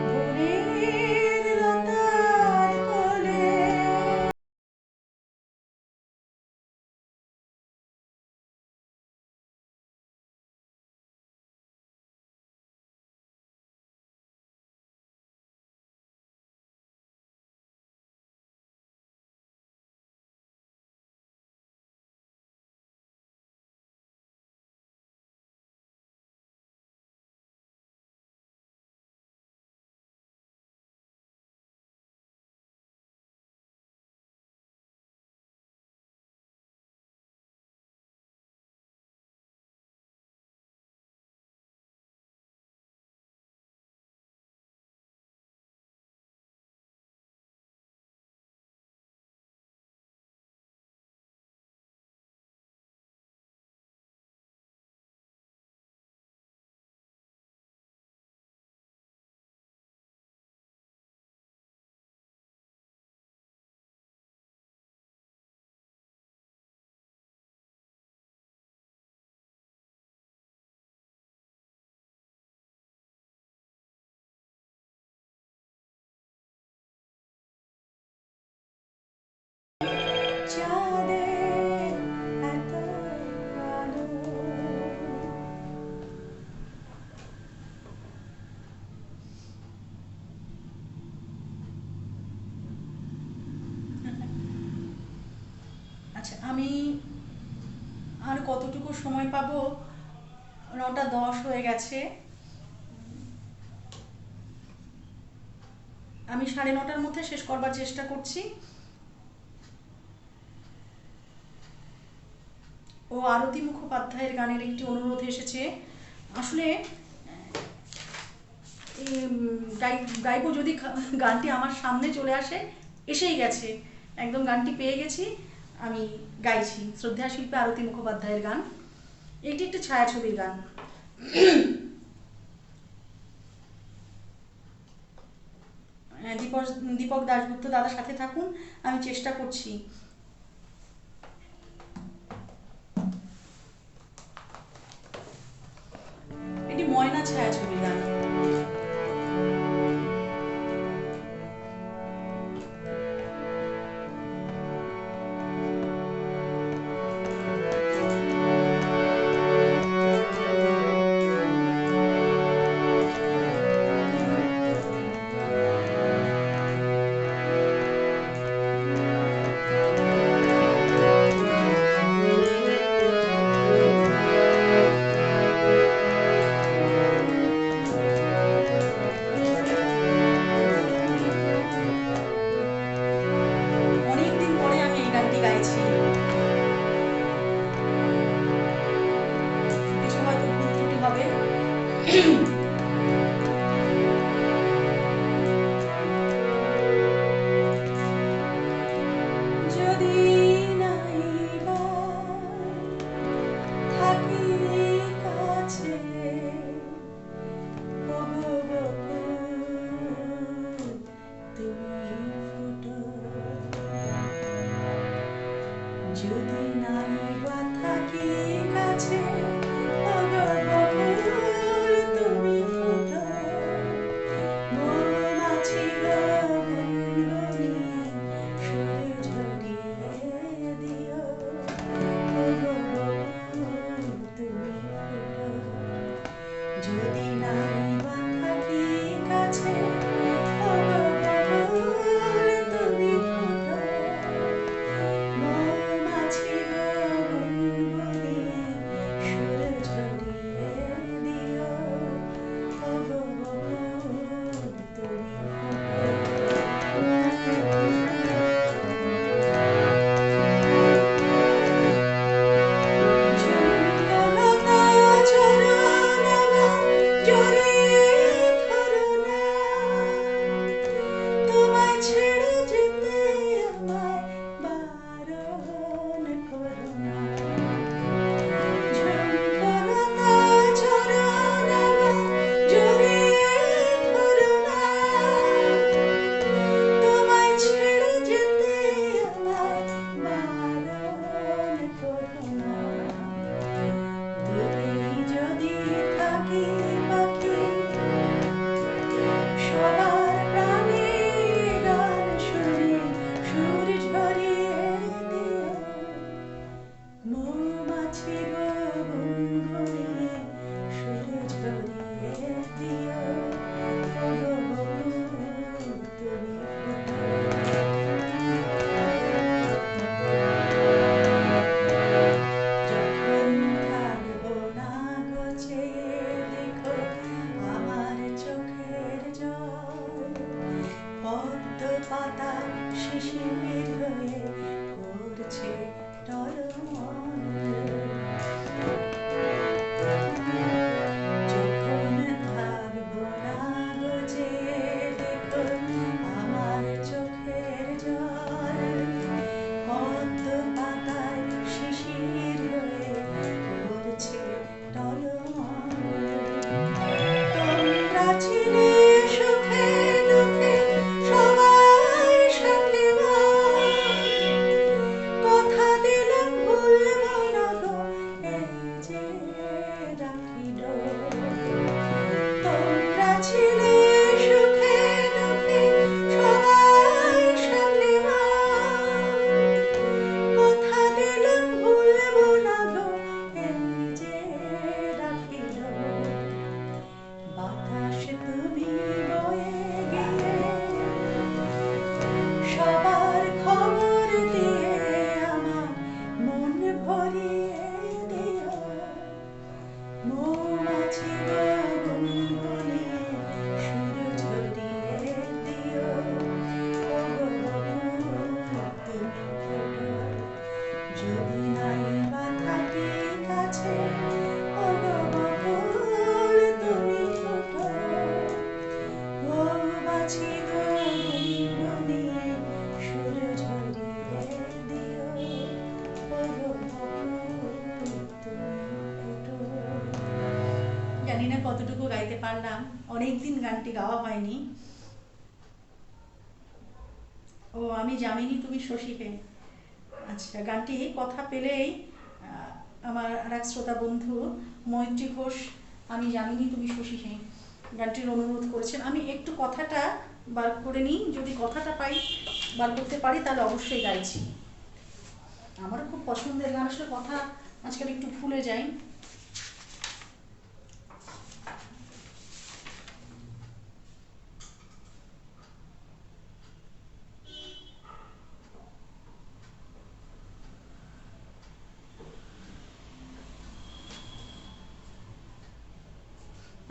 ভোরের লতার কোলে চাঁদের এত আলো। আচ্ছা, আমি আর কতটুকু সময় পাবো? 9:10 হয়ে গেছে। আমি 9:30-র মধ্যে শেষ করবার চেষ্টা করছি। ও আরতি মুখোপাধ্যায়ের গানের একটি অনুরোধ এসেছে। আসলে গাইবো যদি গানটি আমার সামনে চলে আসে, এসেই গেছে, একদম গানটি পেয়ে গেছি, আমি গাইছি। শ্রদ্ধা শিল্পী আরতি মুখোপাধ্যায়ের গান। এটি একটি ছায়াছবির গান। দীপক দাশগুপ্ত দাদার সাথে থাকুন, আমি চেষ্টা করছি। ছায়াছবির গান। অনেকদিন পরে আমি এই গানটি গাইছি। কিছু হয়তো ভুল ত্রুটি হবে। যদি নাইবা থাকি কাছে ওগো বকুল তুমি ফুটো, যদি নাইবা থাকি কাছে ওগো বকুল তুমি ফুটো, মৌমাছি গো গুনগুনি সুর ঝরিয়ে দিও, ওগো বকুল তুমি ফুটো, যদি নাইবা থাকি কাছে ওগো বকুল তুমি ফুটো, মৌমাছি গো গুনগুনি সুর ঝরিয়ে দিও, ওগো বকুল তুমি ঝুমকলতা ঝরনা জড়িয়ে ধরো না, তোমায় ছেড়ে যেতে আমায় বারণ করো না, ঝুমকলতা ঝরনা জড়িয়ে ধরো না, তোমায় ছেড়ে যেতে আমায় বারণ করো না, দূরে যদি থাকি পাখি সবার প্রাণে গান শুনি সুর ঝরিয়ে দিও, মৌমাছি গো গুনগুনি সুর ঝরিয়ে দিও, ওগো বকুল তুমি ফুটো, যখন থাকবো না গো চেয়ে দেখো আমার চোখের জল, পদ্ম পাতা শিশির হয়ে পড়ছে টলমল, যখন থাকবো না গো চেয়ে দেখো আমার চোখের জল, পদ্ম পাতায় শিশির হয়ে পড়ছে টলমল, তোমরা ছিলে সুখে দুঃখে সবাই সাথী ভাই, কথা দিলাম ভুলবো না গো এই যে রাখিল, তোমরা ছিলে সুখে দুঃখে সবাই সাথী ভাই, কথা দিলাম ভুলবো না গো এই যে রাখিল, বাতাস তুমি বয়ে গিয়ে সবার খবর দিয়ে আমার মন ভরিয়ে দিও, মৌমাছি গো গুনগুনি সুর ঝরিয়ে দিও, ওগো বকুল তুমি ফুটো, যদি নাইবা থাকি কাছে ওগো বকুল তুমি ফুটো, মৌমাছি গো গুনগুনি সুর ঝরিয়ে দিও, ওগো বকুল তুমি ফুটো। জানি না কতটুকু গাইতে পারলাম, অনেকদিন গানটি গাওয়া হয়নি। ও আমি যামিনী তুমি শশীকে। আচ্ছা, গানটি কথা পেলেই আমার আর এক শ্রোতা বন্ধু মৈত্রী ঘোষ আমি জানিনি তুমি শশী হেন গানটির অনুরোধ করেছেন। আমি একটু কথাটা বার করে নিই, যদি কথাটা বার করতে পারি তাহলে অবশ্যই গাইছি। আমারও খুব পছন্দের গান, আসলে কথা আজকাল একটু ভুলে যাই।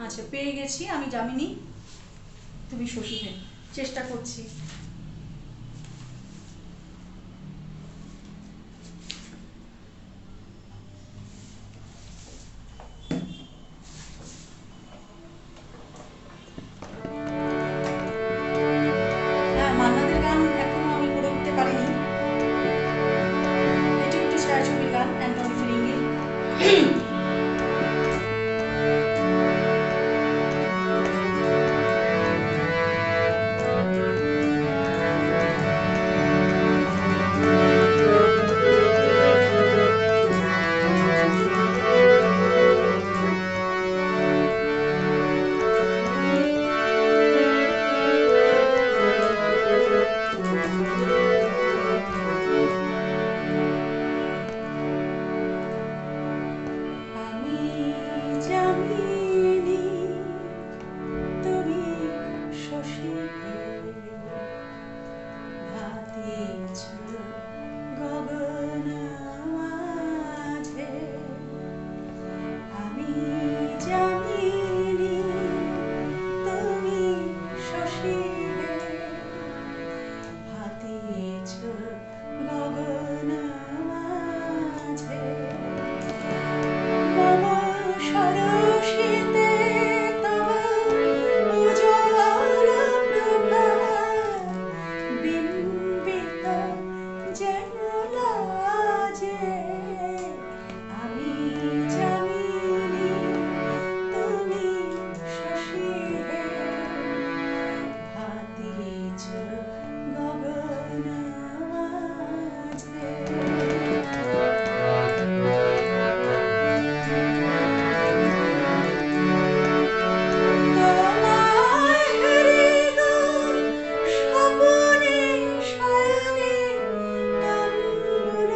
আচ্ছা, পেয়ে গেছি। আমি যামিনী, তুমি শশী হেন। চেষ্টা করছি। হ্যাঁ, মান্নাদের গান এখনো আমি করে উঠতে পারিনি। এটি একটি ছায়াছবির গান, অ্যান্টনি ফিরিঙ্গি। আমি জানিনি তুমি শশী হেন, ভাতিছ গগন মাঝে। আমি জানিনি তুমি শশী হেন, ভাতিছ গগন মাঝে। মম সরসিতে তব উজ্জ্বল প্রভা, বিম্বিত যেন লাজে। আমি জানিনি তুমি শশী হেন, ভাতিছ গগন মাঝে। তোমায় হৃদ স্বপনে শয়নে তম্বুর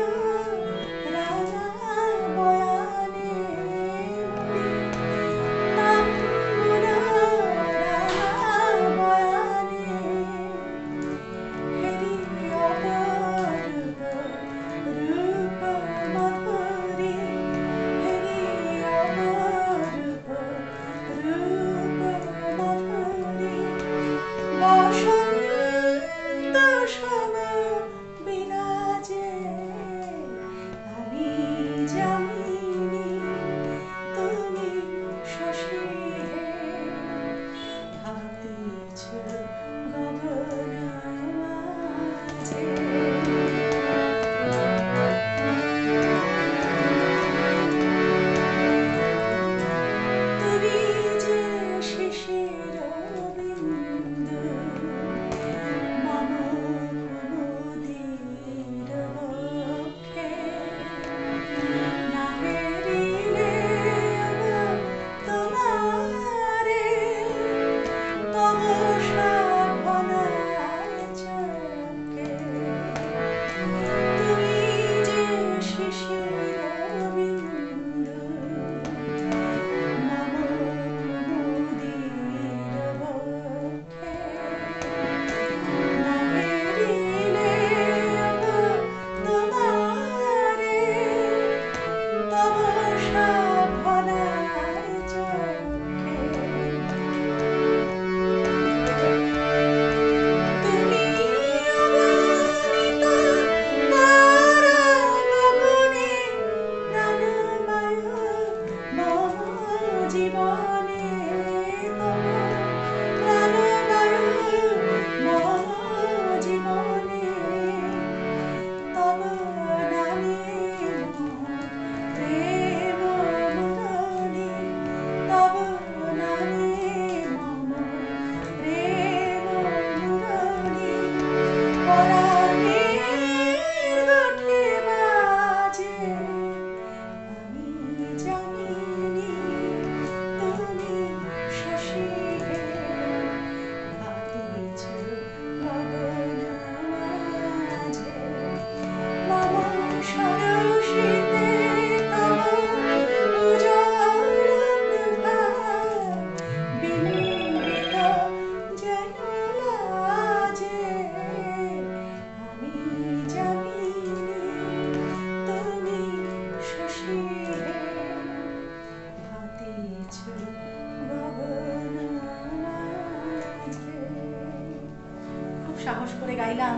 সাহস করে গাইলাম,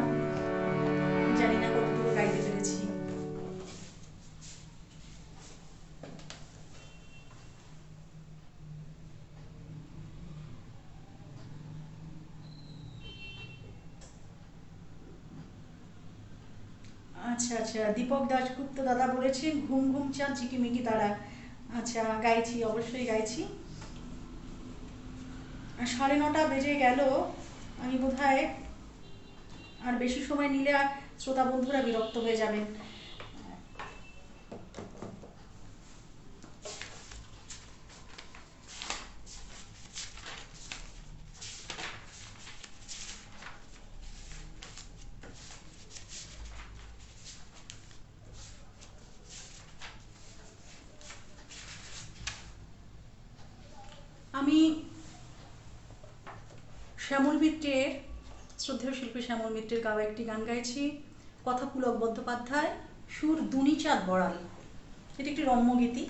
জানি না কতটুকু গাইতে পেরেছি। আচ্ছা আচ্ছা, দীপক দাশগুপ্ত দাদা বলেছেন ঘুম ঘুম চাঁদ ঝিকিমিকি তারা। আচ্ছা, গাইছি, অবশ্যই গাইছি। 9:30 বেজে গেল। আমি বোধহয় আর বেশি সময় নিলে আর শ্রোতা বন্ধুরা বিরক্ত হয়ে যাবেন। আমি শ্যামল মিত্রের, শ্রদ্ধেয় শিল্পী শ্যামল মিত্রের গাওয়া একটি গান গাইছি। কথা পুলক বন্দ্যোপাধ্যায়, সুর দুনিচাঁদ বড়াল। এটি একটি রম্যগীতি।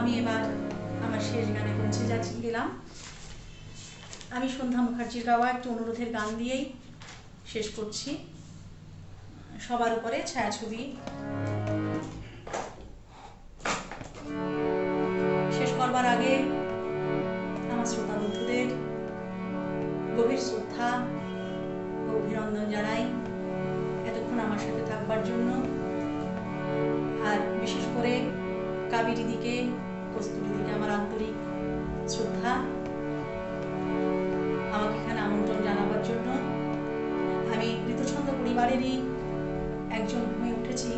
আমি এবার আমার শেষ গানে পৌঁছে গেলাম। আমি সন্ধ্যা মুখার্জির গাওয়া একটি অনুরোধের গান দিয়েই শেষ করছি। সবার উপরে ছায়াছবি। শেষ করবার আগে আমার শ্রোতা বন্ধুদের গভীর শ্রদ্ধা ও অভিনন্দন জানাই এতক্ষণ আমার সাথে থাকবার জন্য। আর বিশেষ করে কাবেরী দিকে, কস্তুরী দিকে আমার আন্তরিক শ্রদ্ধা, আমাকে এখানে আমন্ত্রণ জানাবার জন্য। আমি ঋতুছন্দ পরিবারেরই একজন হয়ে উঠেছি,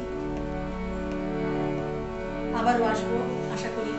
আবারও আসবো আশা করি।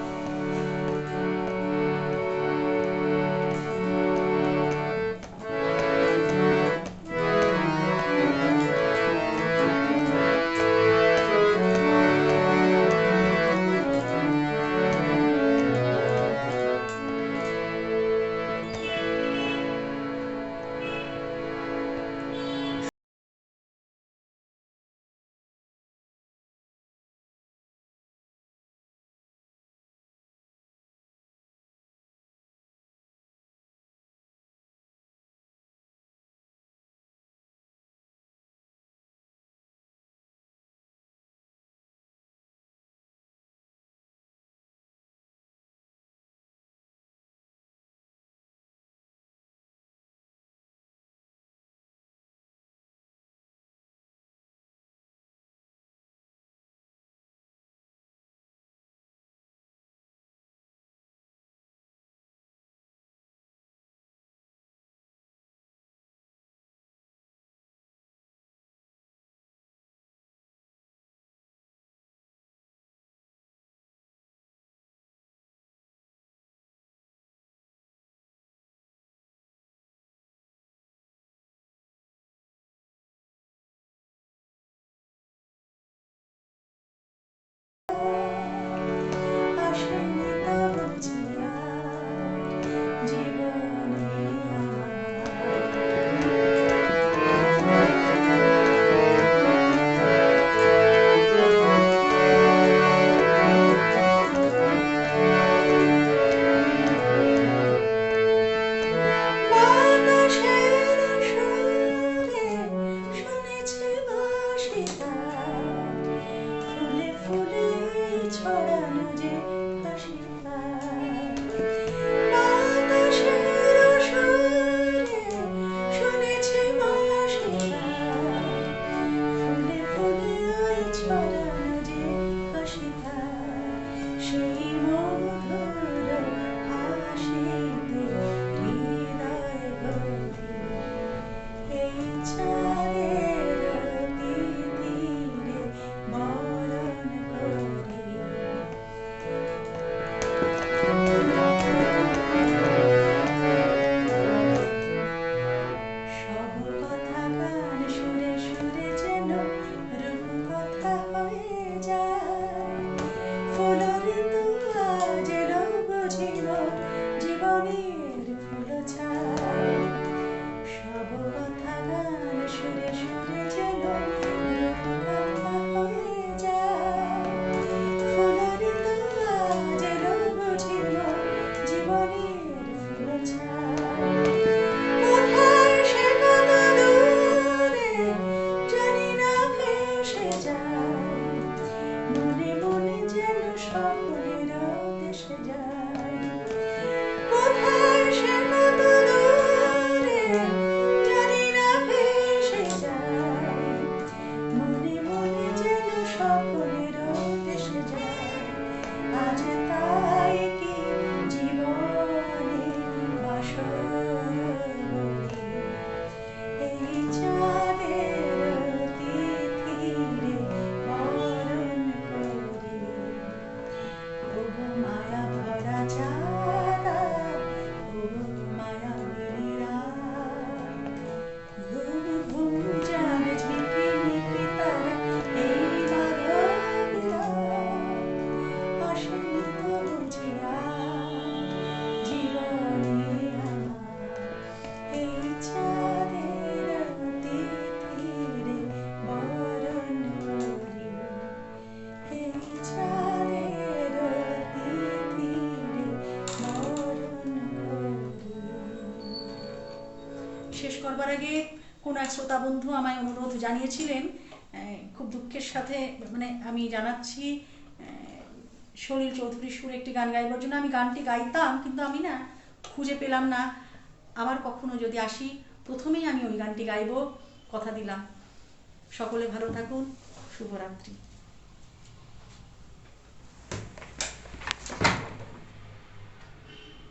আগে কোনো এক শ্রোতা বন্ধু আমায় অনুরোধ জানিয়েছিলেন, খুব দুঃখের সাথে মানে আমি জানাচ্ছি, সলিল চৌধুরীর সুরে একটি গান গাইবার জন্য। আমি গানটি গাইতাম, কিন্তু আমি না খুঁজে পেলাম না। আবার কখনো যদি আসি প্রথমেই আমি ওই গানটি গাইব, কথা দিলাম। সকলে ভালো থাকুন, শুভরাত্রি।